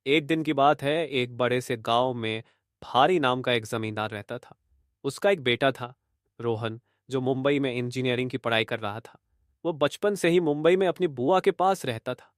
एक दिन की बात है, एक बड़े से गांव में भारी नाम का एक जमींदार रहता था। उसका एक बेटा था, रोहन, जो मुंबई में इंजीनियरिंग की पढ़ाई कर रहा था। वो बचपन से ही मुंबई में अपनी बुआ के पास रहता था।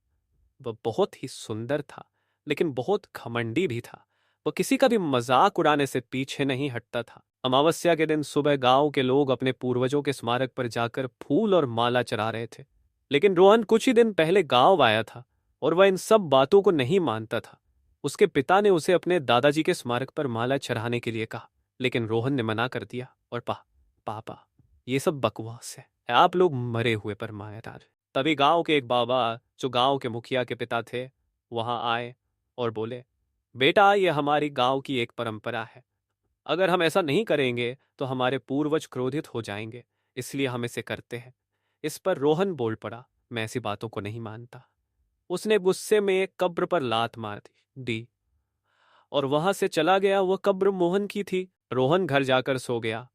वह बहुत ही सुंदर था, लेकिन बहुत घमंडी भी था। वह किसी का भी मजाक उड़ाने से पीछे नहीं हटता था। अमावस्या के दिन सुबह गांव के लोग अपने पूर्वजों के स्मारक पर जाकर फूल और माला चढ़ा रहे थे। लेकिन रोहन कुछ ही दिन पहले गांव आया था और वह इन सब बातों को नहीं मानता था। उसके पिता ने उसे अपने दादाजी के स्मारक पर माला चढ़ाने के लिए कहा, लेकिन रोहन ने मना कर दिया और पापा, ये सब बकवास है। आप लोग मरे हुए पर मायादार। तभी गांव के एक बाबा, जो गांव के मुखिया के पिता थे, वहां आए और बोले, बेटा, ये हमारी गांव की एक परंपरा है। अगर हम ऐसा नहीं करेंगे तो हमारे पूर्वज क्रोधित हो जाएंगे, इसलिए हम इसे करते हैं। इस पर रोहन बोल पड़ा, मैं ऐसी बातों को नहीं मानता। उसने गुस्से में एक कब्र पर लात मार दी और वहां से चला गया। वह कब्र मोहन की थी। रोहन घर जाकर सो गया।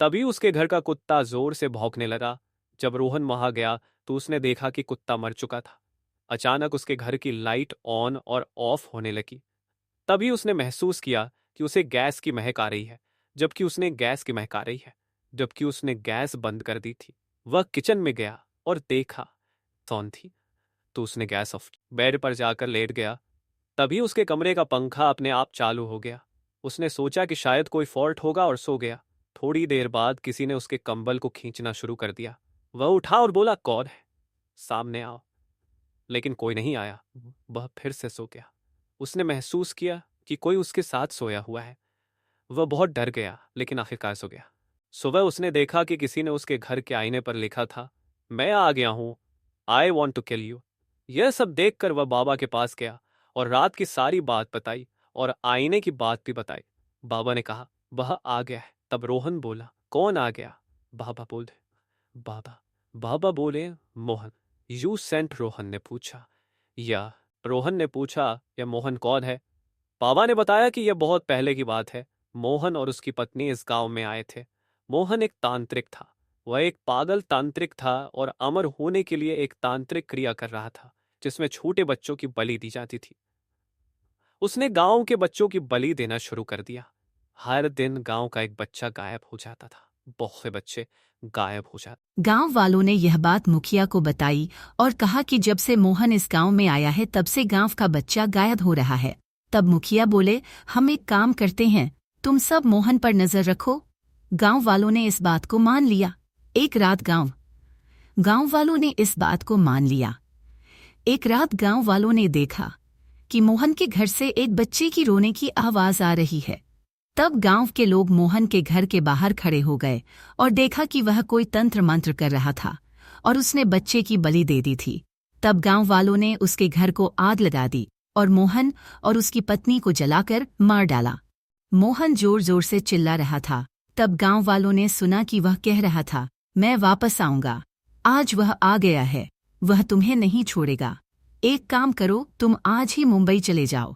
तभी उसके घर का कुत्ता जोर से भौंकने लगा। जब रोहन वहां गया तो उसने देखा कि कुत्ता मर चुका था। अचानक उसके घर की लाइट ऑन और ऑफ होने लगी। तभी उसने महसूस किया कि उसे गैस की महक आ रही है, जबकि उसने गैस बंद कर दी थी। वह किचन में गया और देखा सौन थी, तो उसने गैस ऑफ की। बेड पर जाकर लेट गया। तभी उसके कमरे का पंखा अपने आप चालू हो गया। उसने सोचा कि शायद कोई फॉल्ट होगा और सो गया। थोड़ी देर बाद किसी ने उसके कंबल को खींचना शुरू कर दिया। वह उठा और बोला, कौन है, सामने आओ। लेकिन कोई नहीं आया। वह फिर से सो गया। उसने महसूस किया कि कोई उसके साथ सोया हुआ है। वह बहुत डर गया, लेकिन आखिरकार सो गया। सुबह उसने देखा कि किसी ने उसके घर के आईने पर लिखा था, मैं आ गया हूं, I want to kill you. यह सब देखकर वह बाबा के पास गया और रात की सारी बात बताई और आईने की बात भी बताई। बाबा ने कहा, वह आ गया है। तब रोहन बोला, कौन आ गया? बाबा बोले, बाबा बाबा बोले, मोहन। यू सेंट, रोहन ने पूछा। या रोहन ने पूछा, यह मोहन कौन है? बाबा ने बताया कि यह बहुत पहले की बात है। मोहन और उसकी पत्नी इस गांव में आए थे। मोहन एक तांत्रिक था। वह एक पागल तांत्रिक था और अमर होने के लिए एक तांत्रिक क्रिया कर रहा था, जिसमें छोटे बच्चों की बलि दी जाती थी। उसने गांव के बच्चों की बलि देना शुरू कर दिया। हर दिन गांव का एक बच्चा गायब हो जाता था। बहुत से बच्चे गायब हो जाते। गांव वालों ने यह बात मुखिया को बताई और कहा कि जब से मोहन इस गांव में आया है तब से गांव का बच्चा गायब हो रहा है। तब मुखिया बोले, हम एक काम करते हैं, तुम सब मोहन पर नजर रखो। गांव वालों ने इस बात को मान लिया। एक रात गांव वालों ने इस बात को मान लिया। एक रात गांव वालों ने देखा कि मोहन के घर से एक बच्चे की रोने की आवाज आ रही है। तब गांव के लोग मोहन के घर के बाहर खड़े हो गए और देखा कि वह कोई तंत्र मंत्र कर रहा था और उसने बच्चे की बलि दे दी थी। तब गांव वालों ने उसके घर को आग लगा दी और मोहन और उसकी पत्नी को जलाकर मार डाला। मोहन जोर जोर से चिल्ला रहा था। तब गांव वालों ने सुना कि वह कह रहा था, मैं वापस आऊंगा। आज वह आ गया है, वह तुम्हें नहीं छोड़ेगा। एक काम करो, तुम आज ही मुंबई चले जाओ।